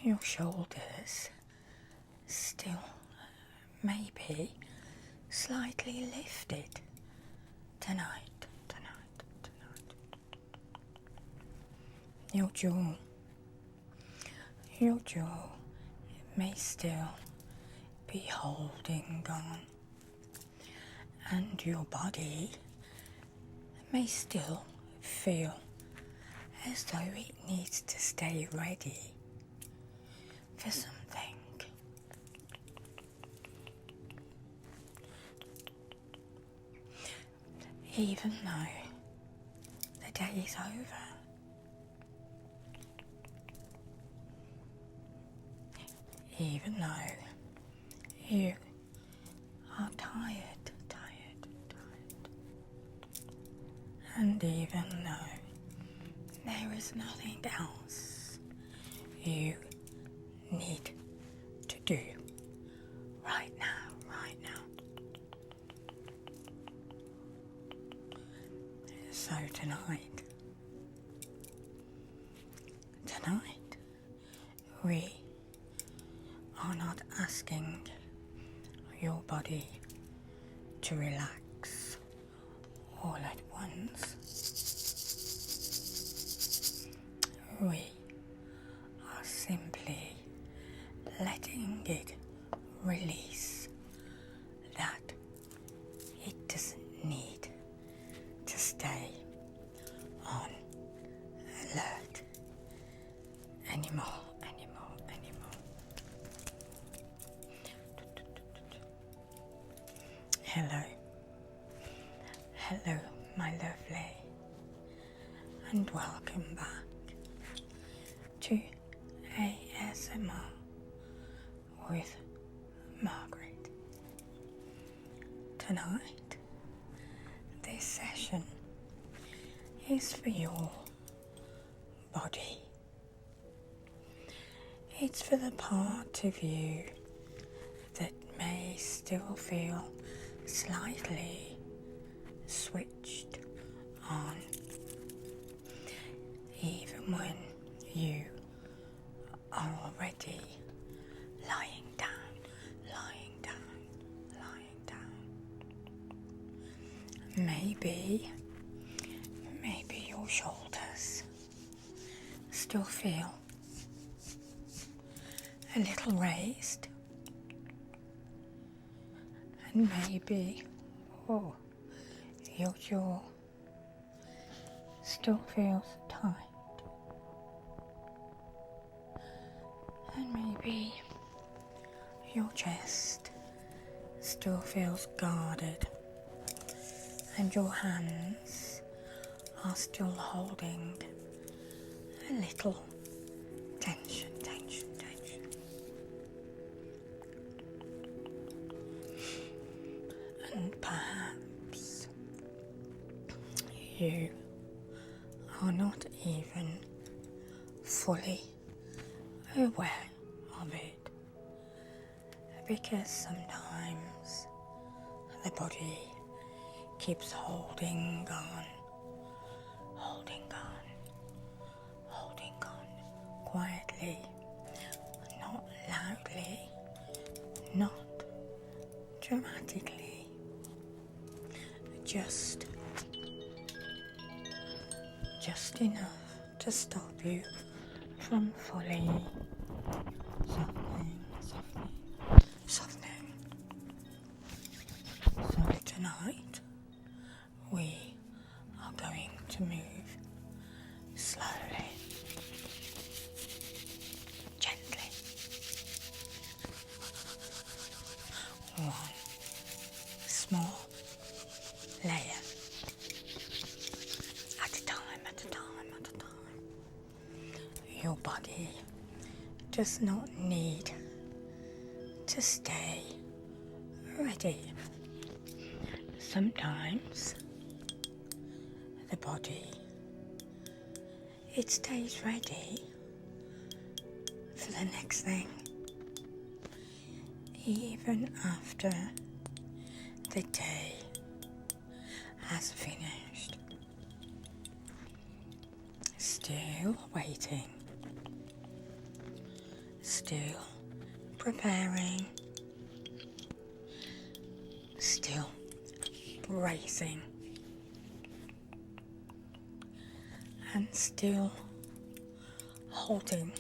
Your shoulders still maybe slightly lifted tonight. Your jaw may still be holding on, and your body may still feel as though it needs to stay ready for something. Even though the day is over, even though you are tired, and even though there is nothing else you need to do right now. So tonight, we are not asking your body to relax all at once. We are simply letting it release that it doesn't need to stay on alert anymore. Hello, my lovely, and welcome back to ASMR with Margaret. Tonight, this session is for your body. It's for the part of you that may still feel slightly switched on, even when you are already lying down. Maybe your shoulders still feel a little raised, and maybe your jaw still feels tight, and maybe your chest still feels guarded, and your hands are still holding a little tension. And perhaps you are not even fully aware of it, because sometimes the body keeps holding on quietly, not loudly, not dramatically, just enough to stop you from fully softening. So tonight we are going to move slowly, gently, one small layer at a time. Your body does not need to stay ready. Sometimes the body, it stays ready for the next thing, even after the day has finished. Still waiting, still preparing, still bracing, and still holding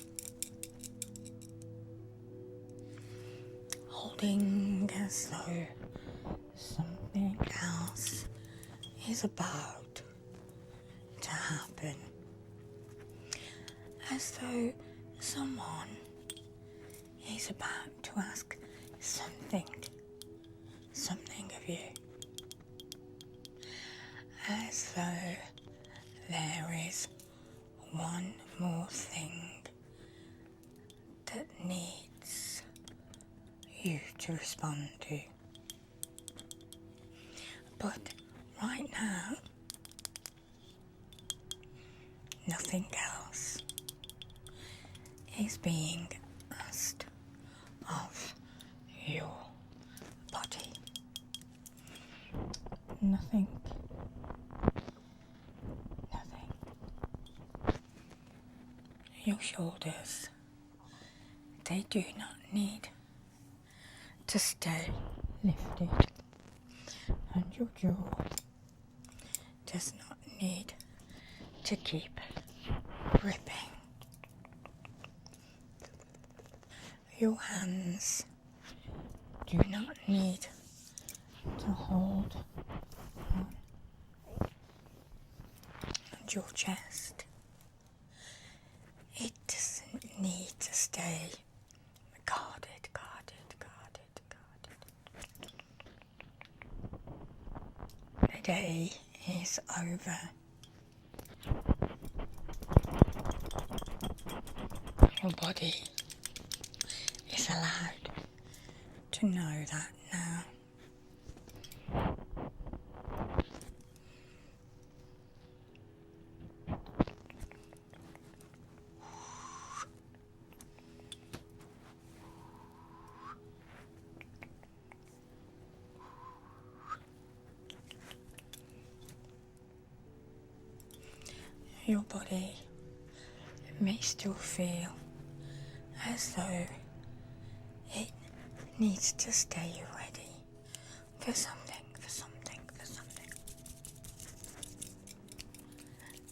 as though something else is about to happen, as though someone is about to ask something of you, as though there is one more thing that needs you to respond to. But right now, nothing else is being asked of your body. Nothing. Your shoulders, they do not need to stay lifted, and your jaw does not need to keep gripping. Your hands do not need to hold on, and your chest, it doesn't need to stay guarded. The day is over. Your body is allowed to know that now. Your body may still feel as though it needs to stay ready for something.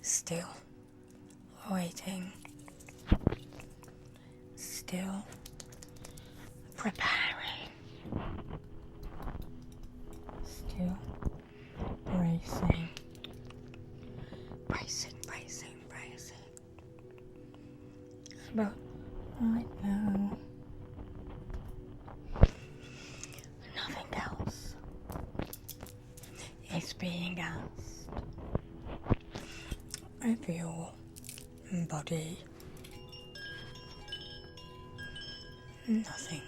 Still waiting, still preparing, still bracing. But right now, nothing else is being asked of your body. Nothing.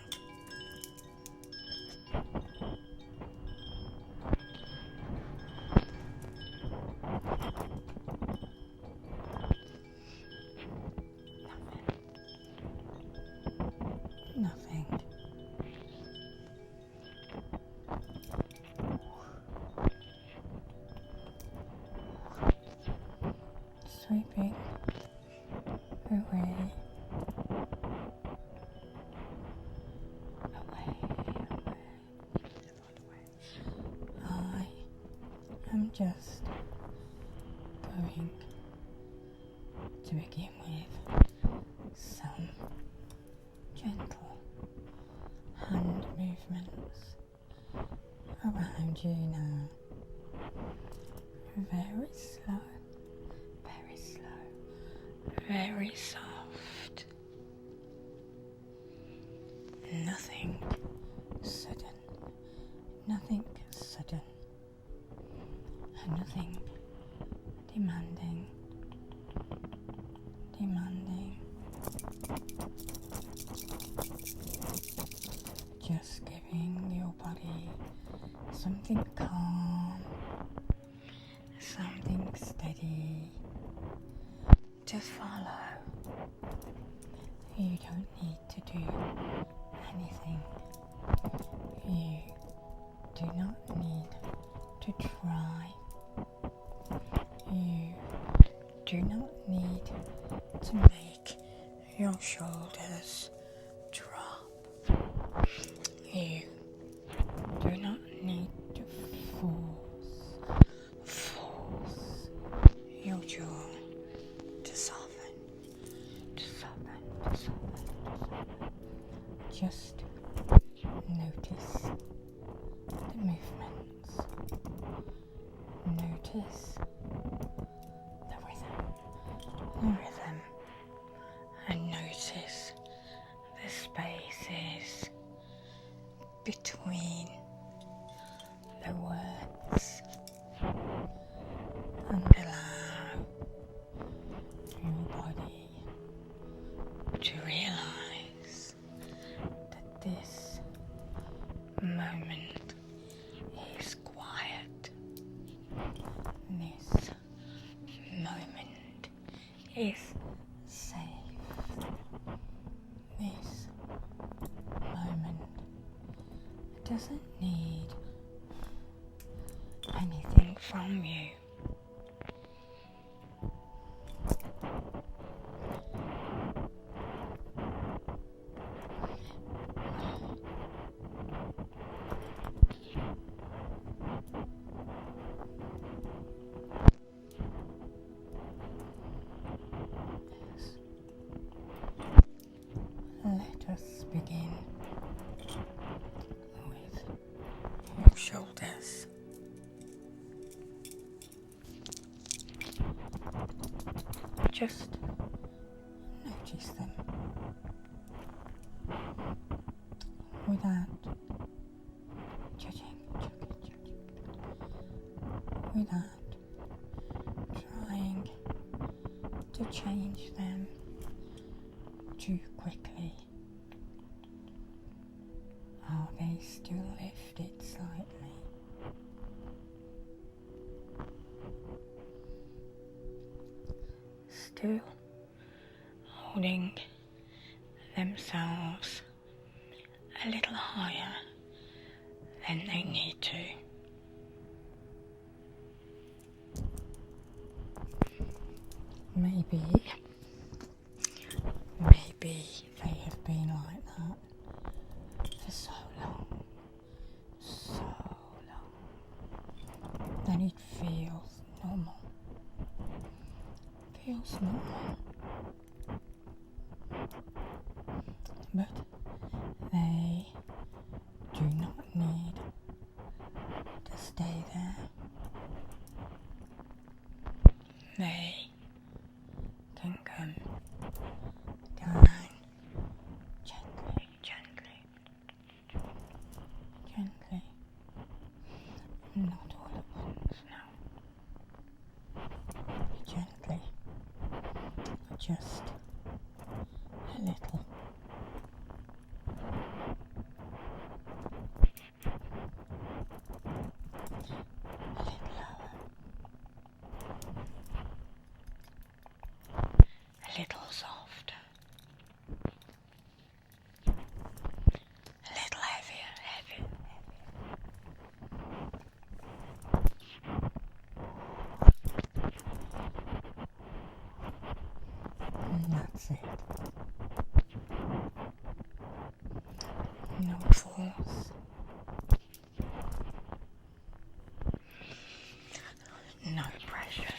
Sweeping away. I am just going to begin with some gentle hand movements around you now. Very slow. Very soft. Nothing sudden. And nothing demanding. Just giving your body something calm, something steady to follow. You don't need to do anything. You do not need to try. You do not need to make your shoulders You do not need to force your jaw to soften. Just notice the movements. Notice the rhythm, and notice the spaces between the words, and allow your body to realize that this moment is quiet. This moment is safe. This moment doesn't need anything from you. Let us begin with your shoulders. Just notice them without judging, without trying to change them too quickly. Are they still lifted slightly? Still holding themselves a little higher than they need to. Maybe they have been like that for so long, that it feels normal. But they do not need to stay there. They can come down gently, not all at once now. Gently, just a little. A little softer, a little heavier. And that's it. No force, no pressure.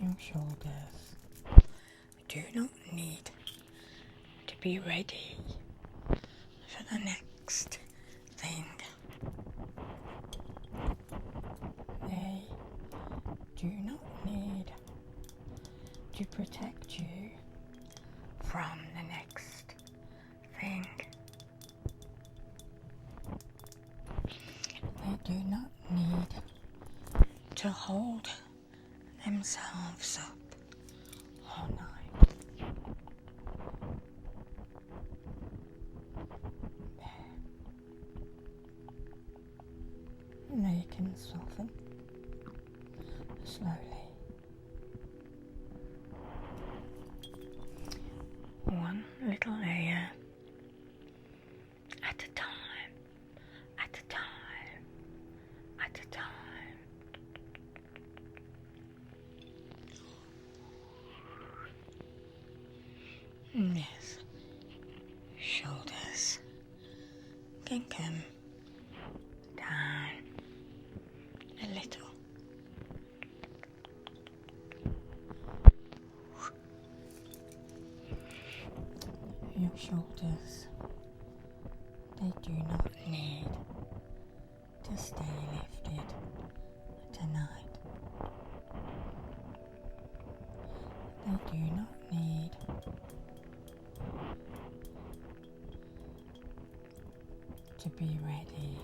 Your shoulders do not need to be ready for the next thing. They do not need to protect you from the next thing. They do not need to hold themselves up all night. They can soften slowly. One little layer at a time. Yes. Shoulders can come down a little. Your shoulders, they do not need to stay lifted tonight. They do not need to be ready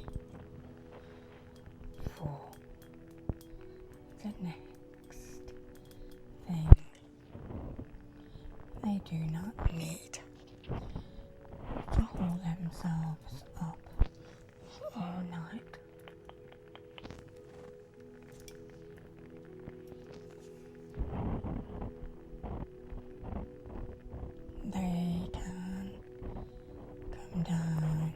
for the next thing. They do not need to hold themselves up all night. They can come down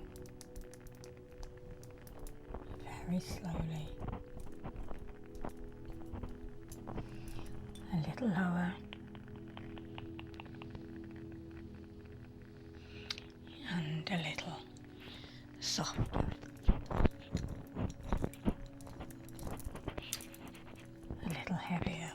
very slowly, a little lower, and a little softer, a little heavier.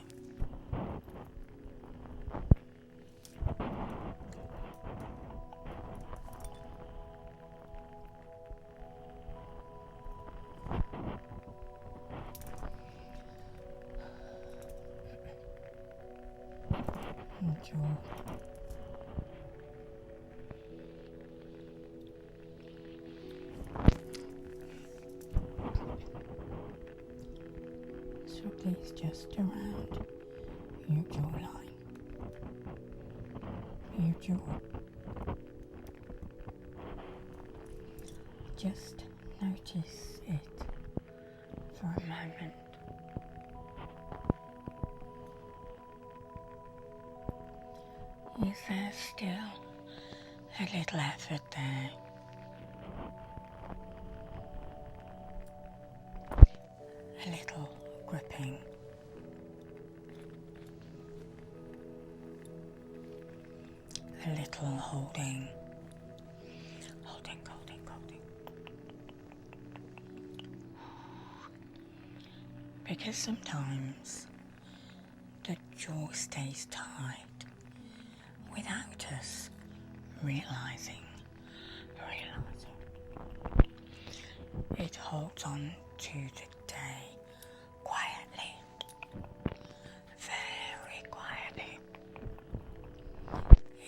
Jaw. So please just around your jawline, your jaw. Just notice it for a moment. Is there still a little effort there? A little gripping. A little holding. Holding. Because sometimes the jaw stays tight without us realizing. It holds on to the day quietly, very quietly.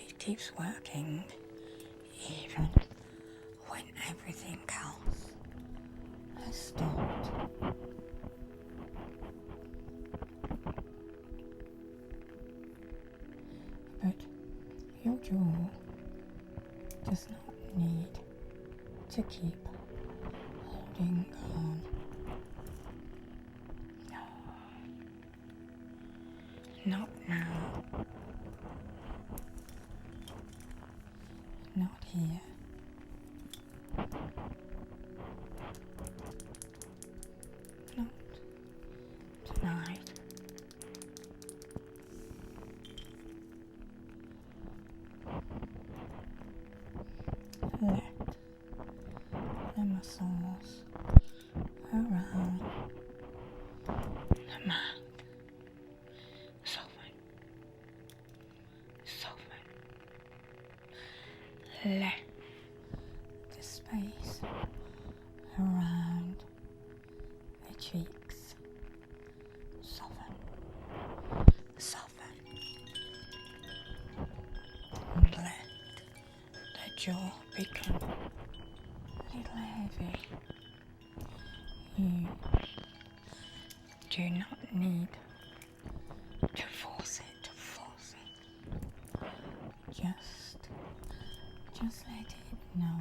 It keeps working even when everything else has stopped. But your jaw does not need to keep holding on. No. Not now. Not here. Not tonight. Let the muscles around the mouth soften. Let the space around the cheeks soften. And let the jaw become a little heavy. You do not need to force it. Just let it know.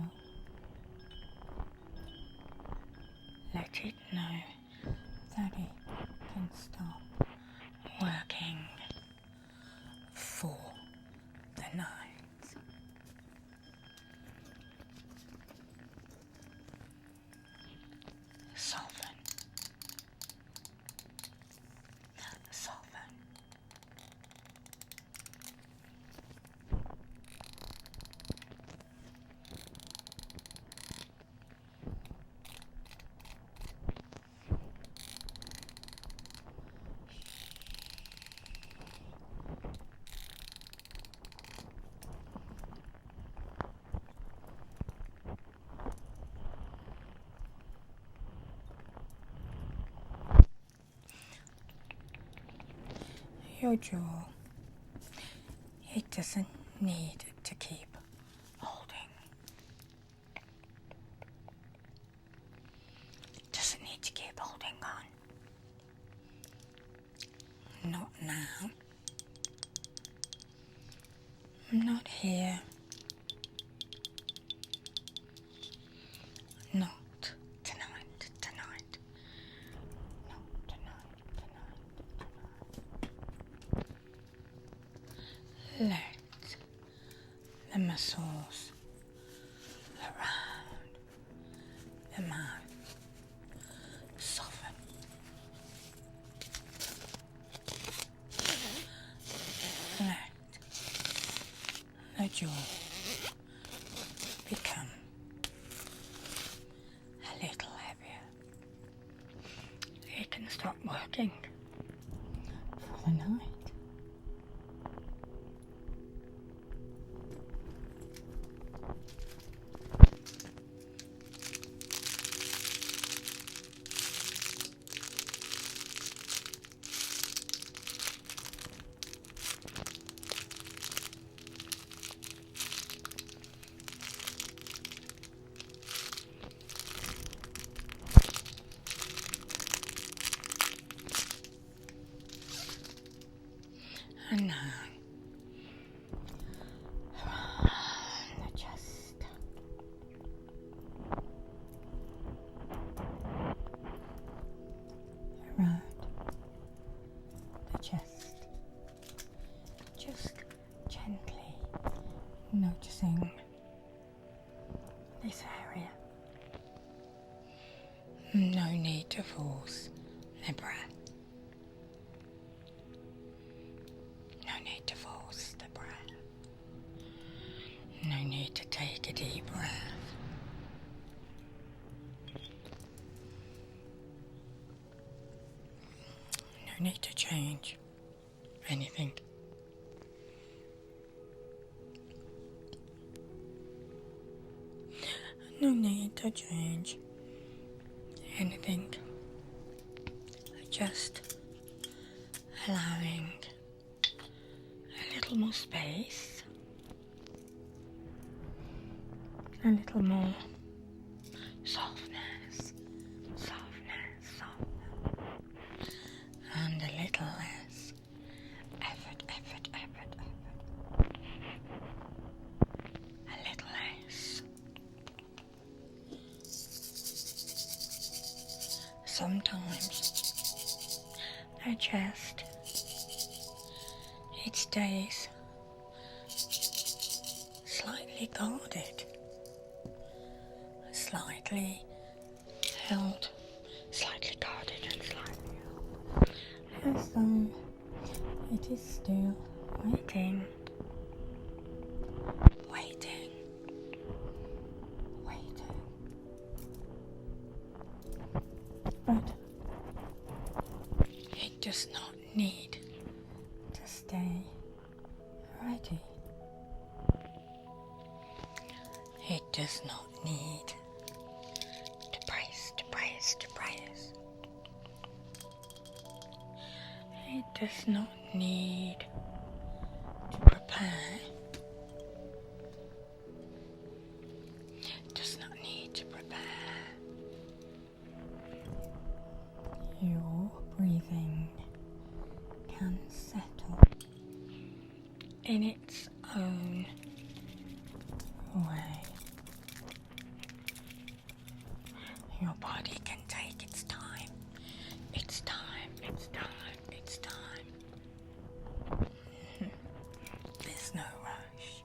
Let it know that it can stop working for the night. Soften. your jaw. It doesn't need to keep holding. It doesn't need to keep holding on. Not now. Not here. Not tonight. Not tonight. Let the muscles around the mouth soften. Let the jaw become a little heavier. It can stop working for the night. And now, around the chest, just gently noticing this area. No need to force the breath. No need to take a deep breath. No need to change anything. No need to change anything. Just allowing a little more space. A little more softness, and a little less effort. A little less. Sometimes the chest, it stays slightly guarded. Slightly held, slightly guarded and slightly held, as though it is still waiting. But it does not need to stay ready. It does not need to brace. It does not need to prepare. It does not need to prepare. Your breathing can settle in its own way. Your body can take its time. There's no rush.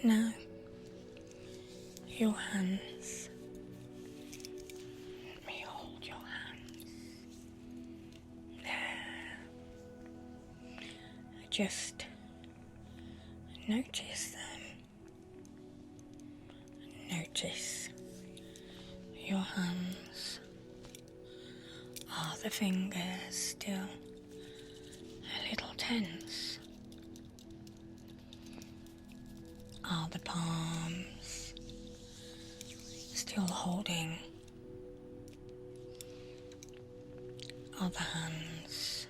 Now, your hands. Let me hold your hands. There. Just notice them. Notice your hands? Are the fingers still a little tense? Are the palms still holding? Are the hands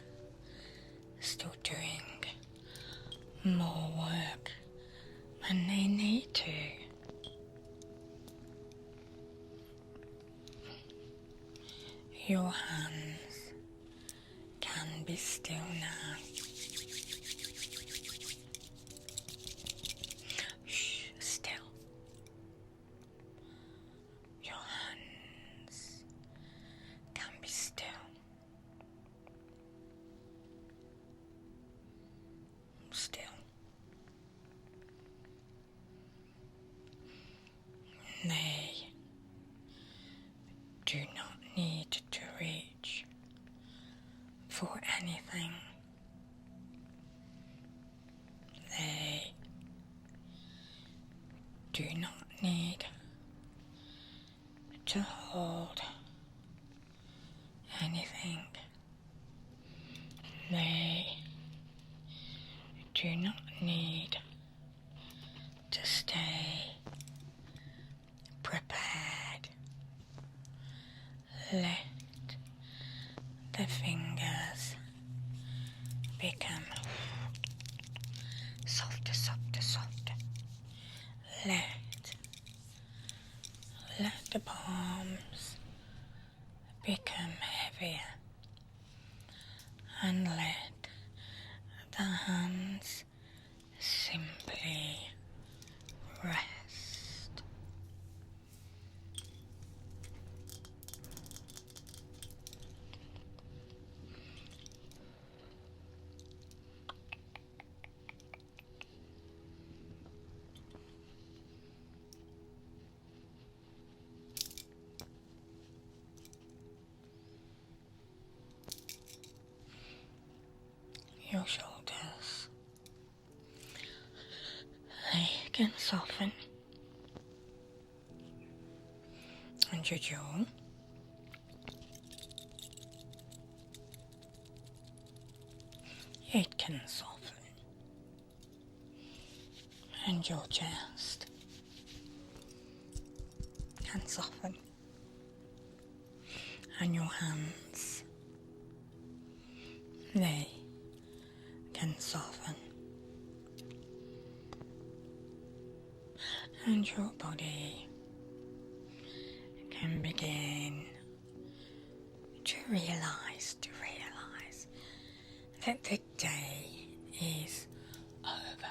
still doing more work than they need to? Your hands can be still now. Shh, still. Your hands can be still. Still. They do not need to reach for anything. They do not need to hold anything. They do not need to stay prepared. Let the fingers become softer, softer, softer. Let the palms become heavier, and let the hands simply rest. Your shoulders, they can soften, and your jaw, it can soften, and your chest can soften, and your hands, they can soften, and your body can begin to realize that the day is over.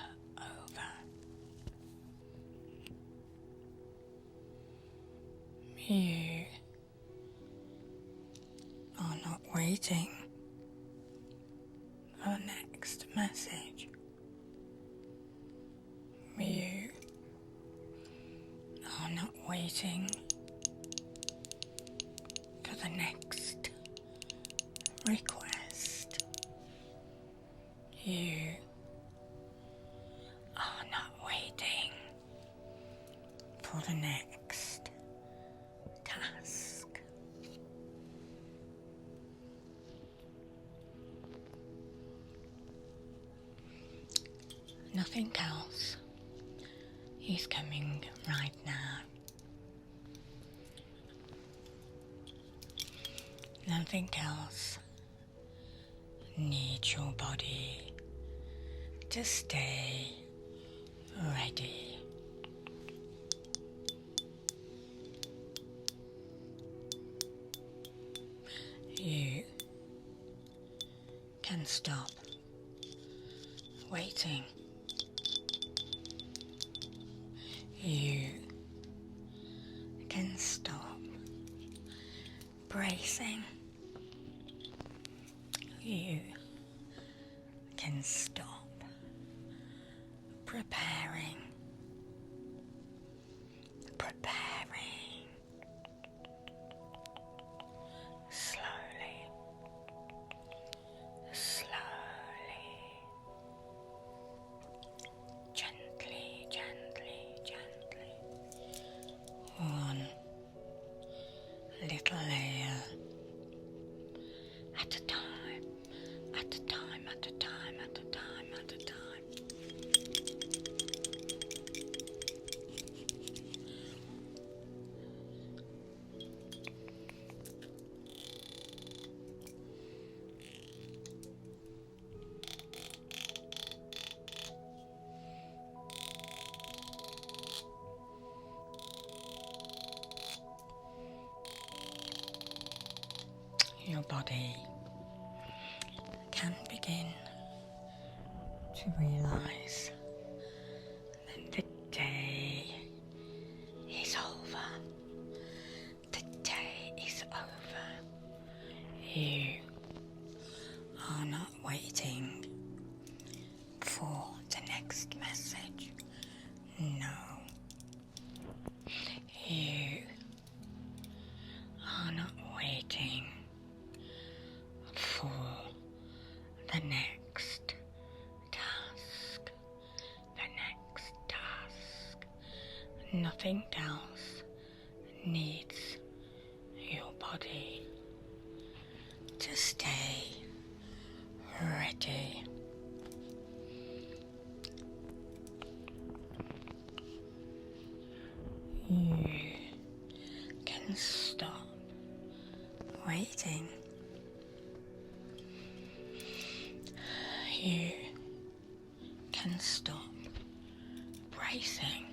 You are not waiting for the next message. You are not waiting for the next request. You are not waiting for the next task. Nothing else is coming right now. Nothing else needs your body to stay ready. You can stop waiting. You can stop bracing. You can stop preparing. Slowly. Gently. 1, your body can begin to realise that the day is over. The day is over. You are not waiting for the next message. No. You are not waiting for the next task. The next task. Nothing else needs your body to stay ready. You can stop waiting. You can stop bracing.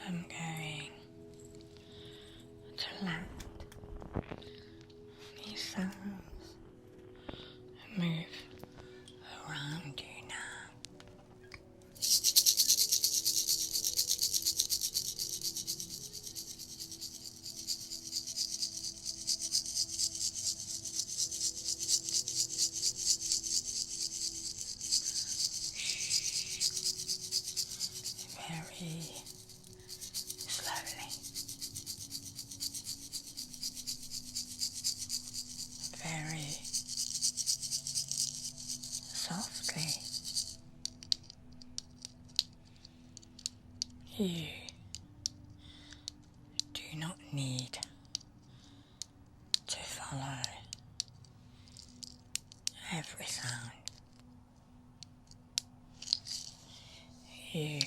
I'm going to let these sounds move around you now. Very slowly, very softly. You do not need to follow every sound. You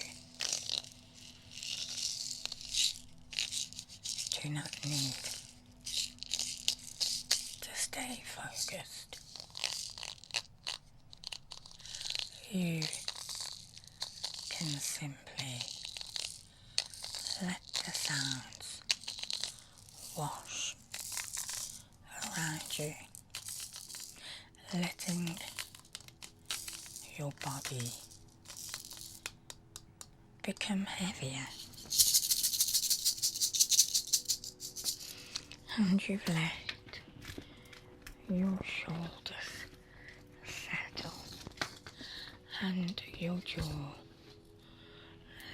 do not need to stay focused. You can simply let the sounds wash around you, letting your body become heavier. And you've let your shoulders settle and your jaw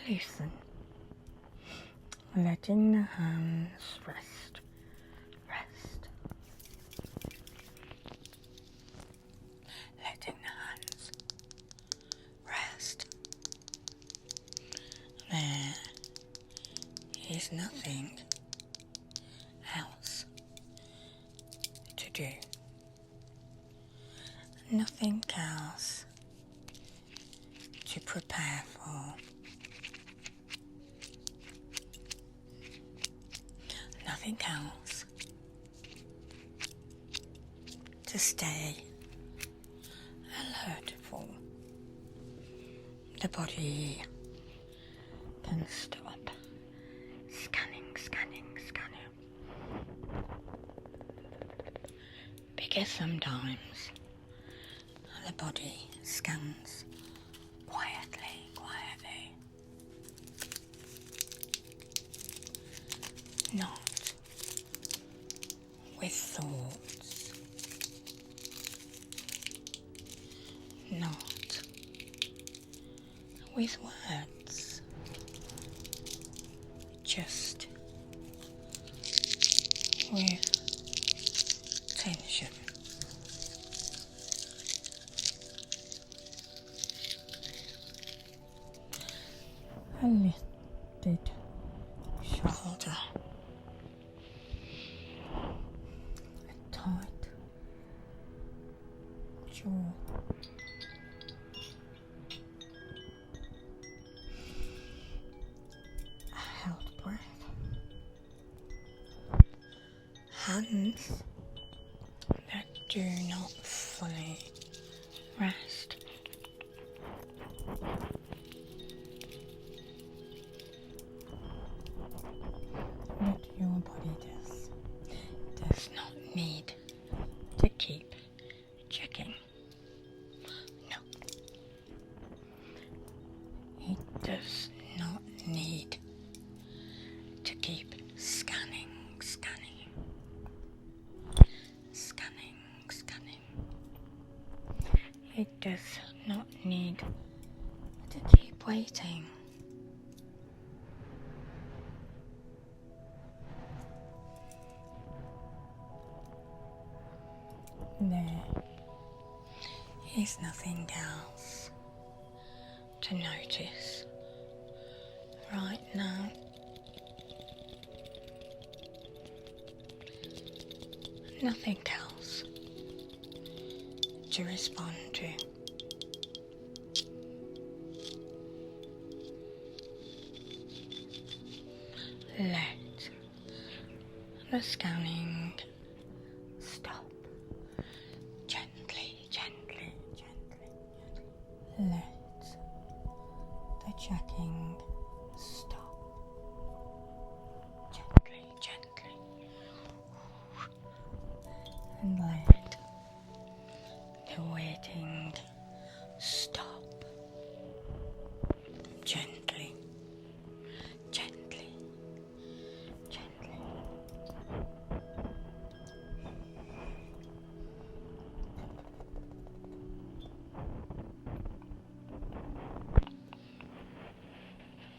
loosen, letting the hands rest. Letting the hands rest. There is nothing else to do. Nothing else to prepare for. Nothing else to stay alert for. The body can stop scanning. Because sometimes the body scans quietly. Not with thoughts. Not with words. Just with tension. a lifted shoulder, a tight jaw, a held breath, hands that do not fully rest. What your body does not need to keep checking. No. It does not need to keep scanning. It does not need to keep waiting. There is nothing else to notice right now. Nothing else to respond to. Let the scanning stop. Gently. Let the checking stop. Gently. And let the waiting stop. Gently.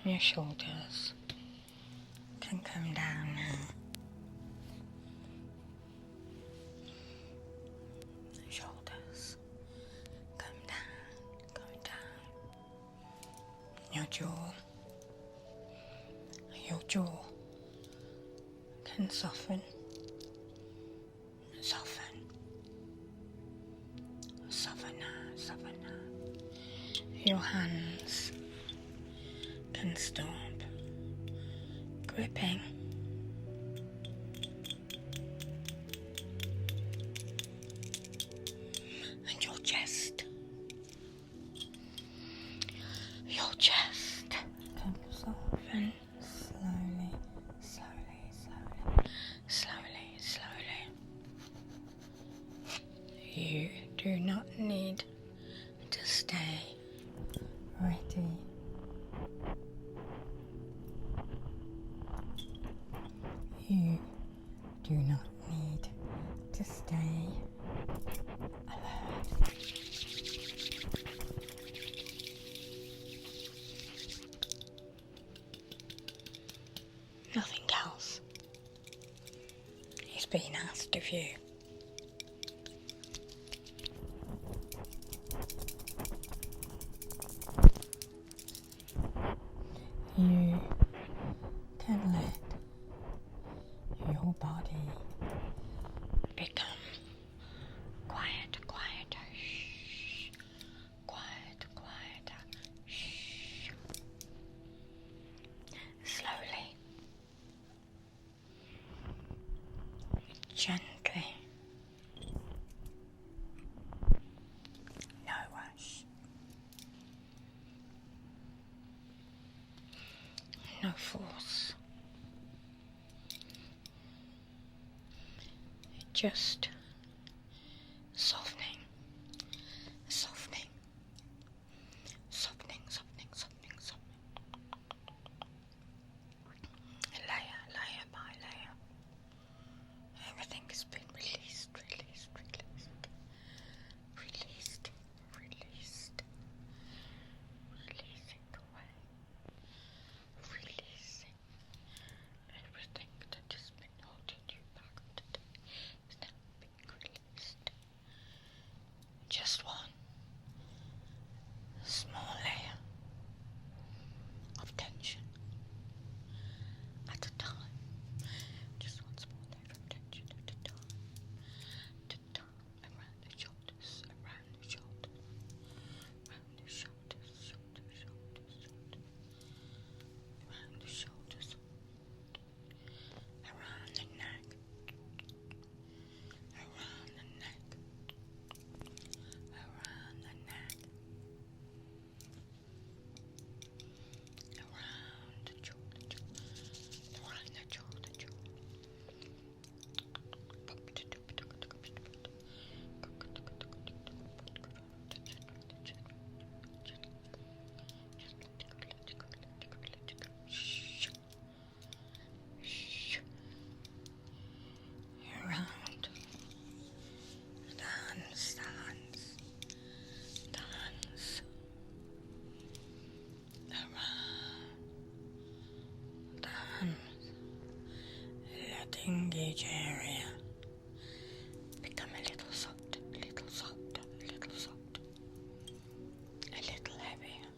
Your shoulders can come down now. Shoulders come down. Your jaw can soften. Soften now. Your hands can stop gripping. And your chest can soften slowly. You do not need to stay ready. You do not need to stay alert. Nothing else is being asked of you. You can let your body become quieter. Shh. Quieter. Shh. Slowly. Gently. No rush. No force. Just softening. Layer by layer. Everything has been released. Releasing away. Releasing everything that has been holding you back today is now being ribcage area become a little softer, a little softer, a little softer, a little heavier,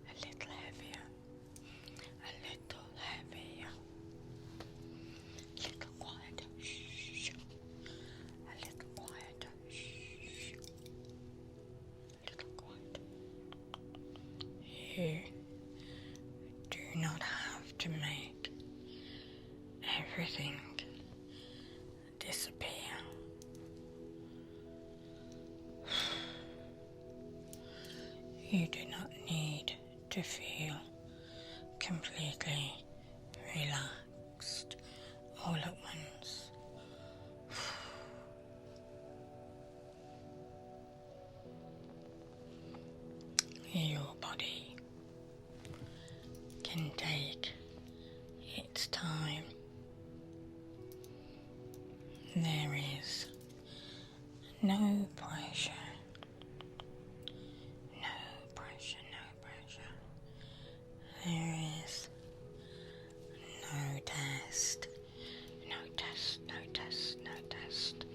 a little heavier, a little heavier, a little quieter, shh, a little quieter, shh, a little quieter. You do not have to make everything disappear. You do not need to feel completely relaxed all at once. Your body can take its time. There is no pressure. No pressure, no pressure. There is no test. No test, no test, no test.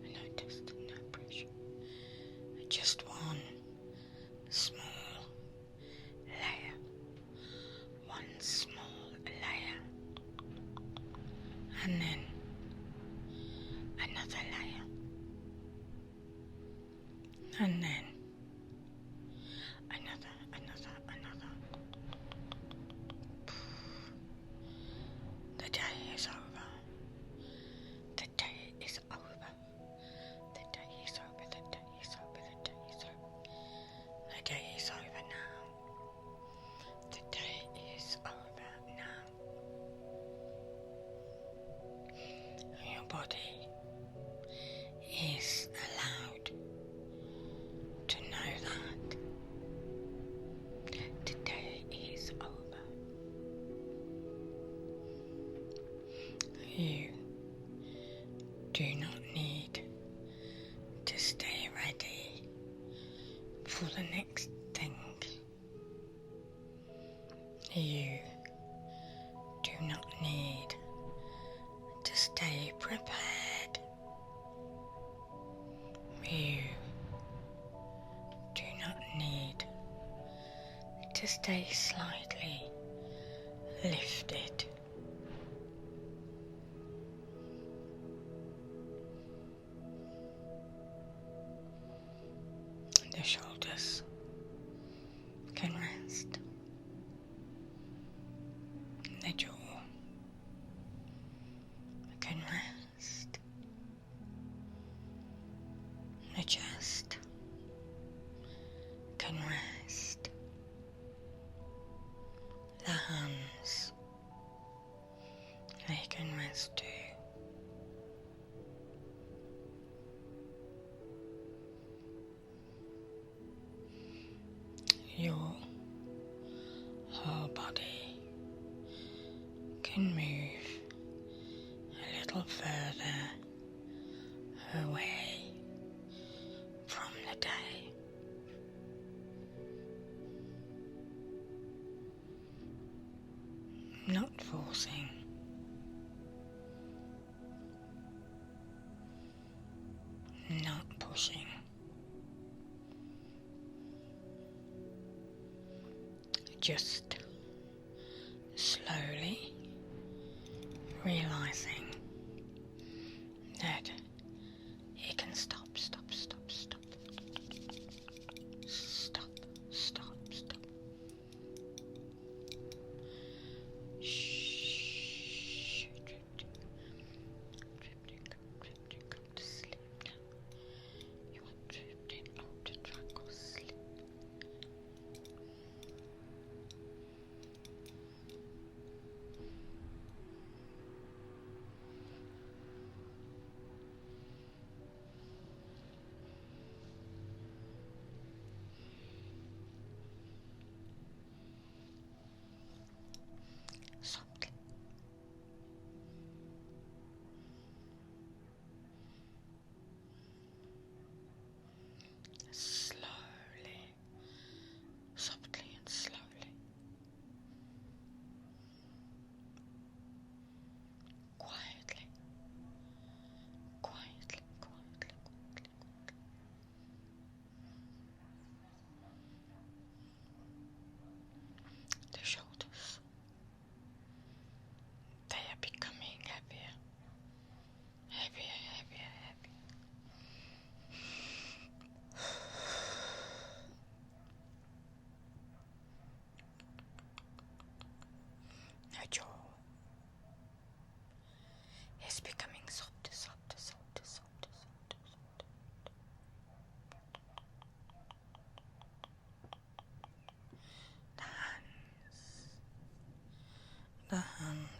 No test, no pressure. Just one small layer. One small layer. And then another layer. And then another. The day is over. The day is over. The day is over. The day is over. The day is over. The day is over now. The day is over now. Your body is allowed to know that today is over. You do not need to stay ready for the next thing. You do not need to stay prepared. You do not need to stay slightly lifted. The shoulders can rest. The jaw can rest. The chest can rest. The hands, they can rest too. Your whole body can move a little further away from the day. Not forcing, not pushing. Just slowly realizing that it can stop. Shh. Drifting up to sleep now. You are drifting up to tranquil sleep.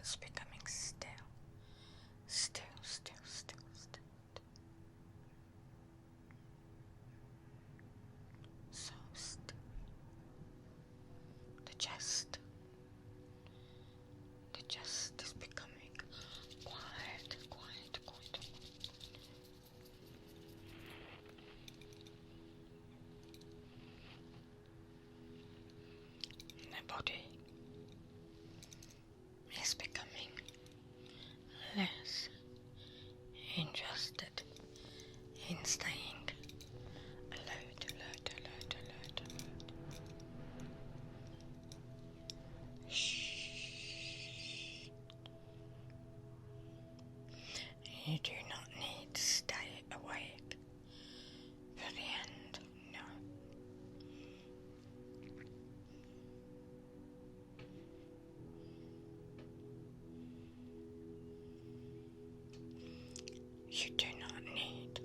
is becoming still. Still, still, still, still. So still. The chest is becoming quiet, quiet, quiet. The body is becoming less interested in staying alert, alert, alert, alert, alert. Shh. You do not need to stay awake for the end, no. You do not need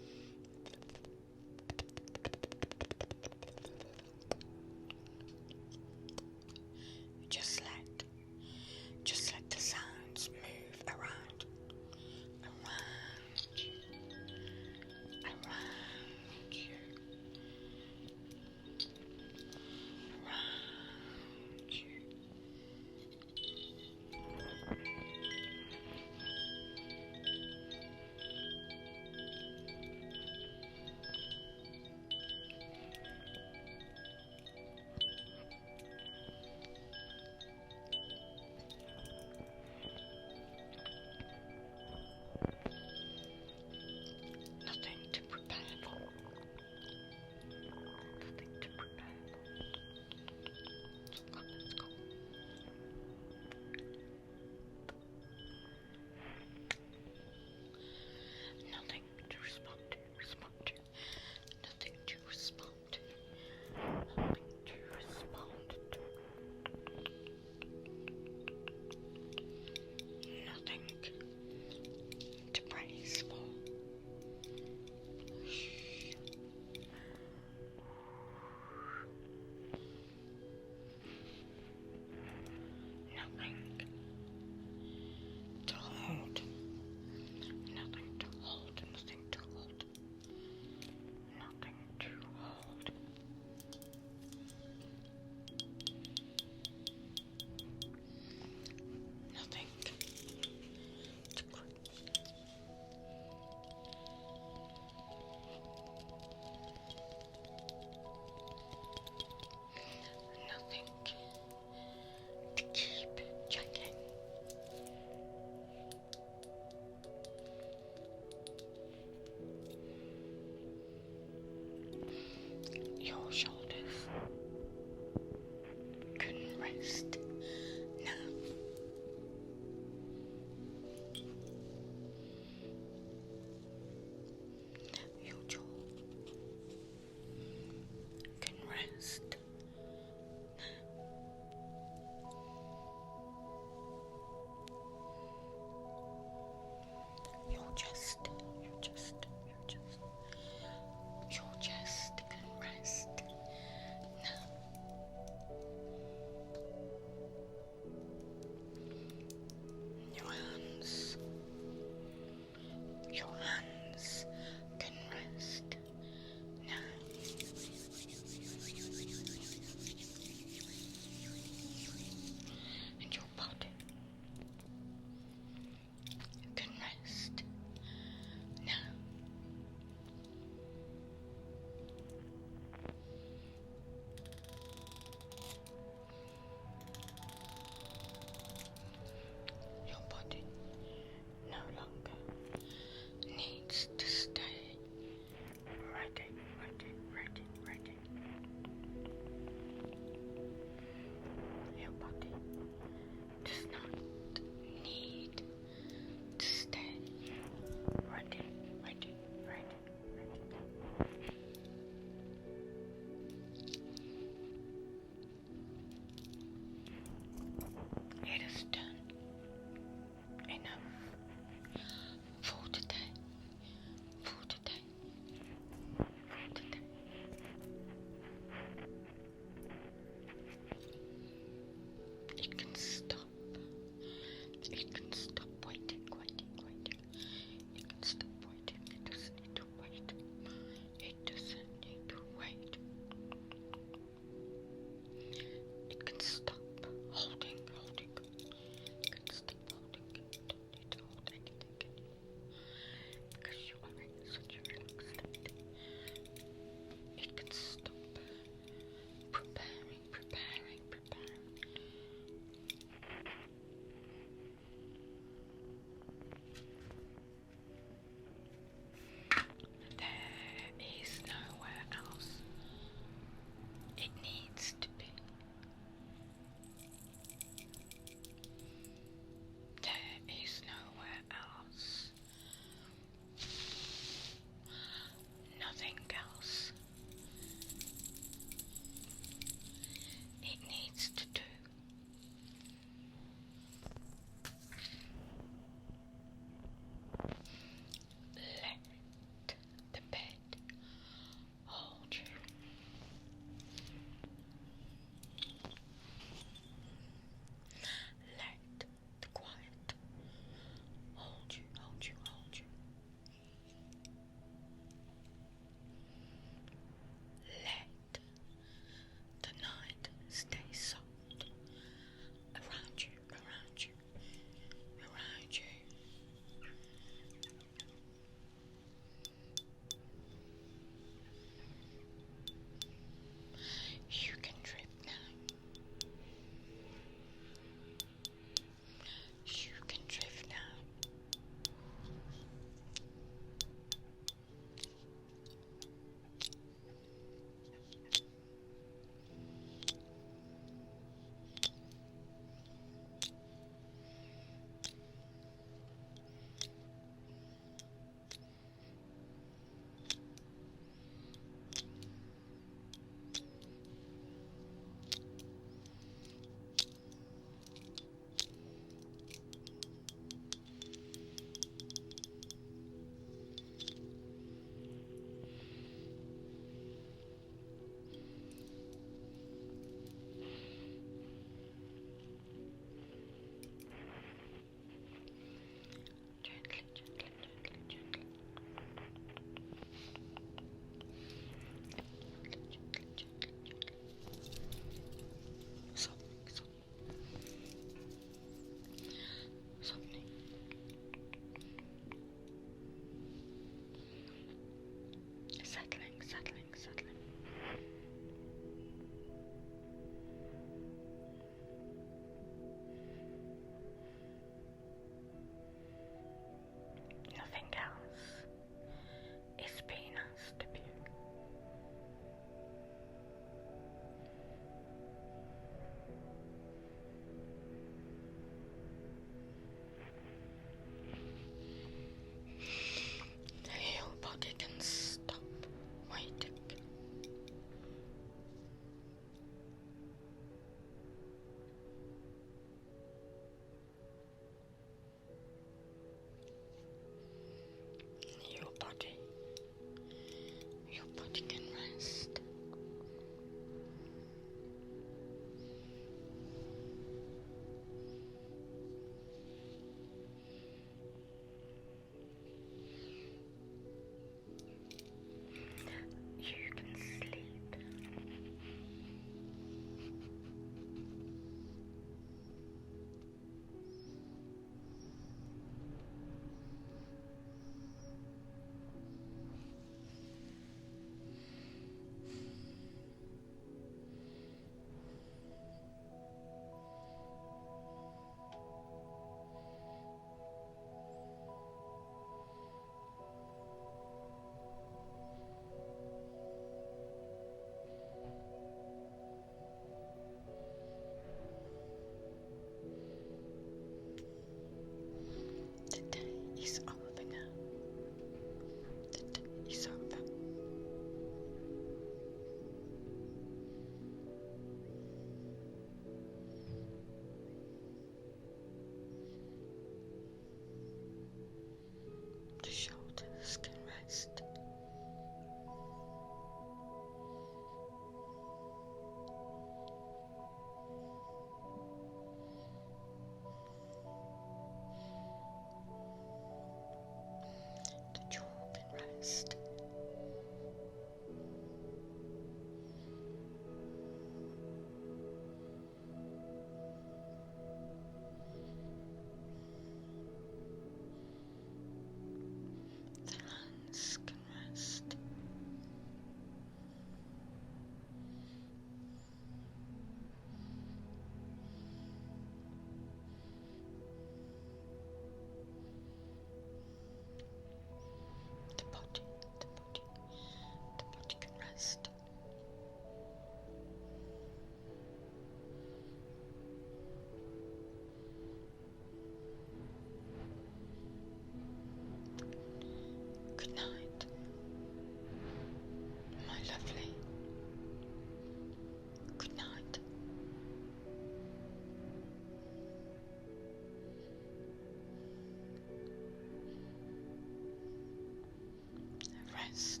rest.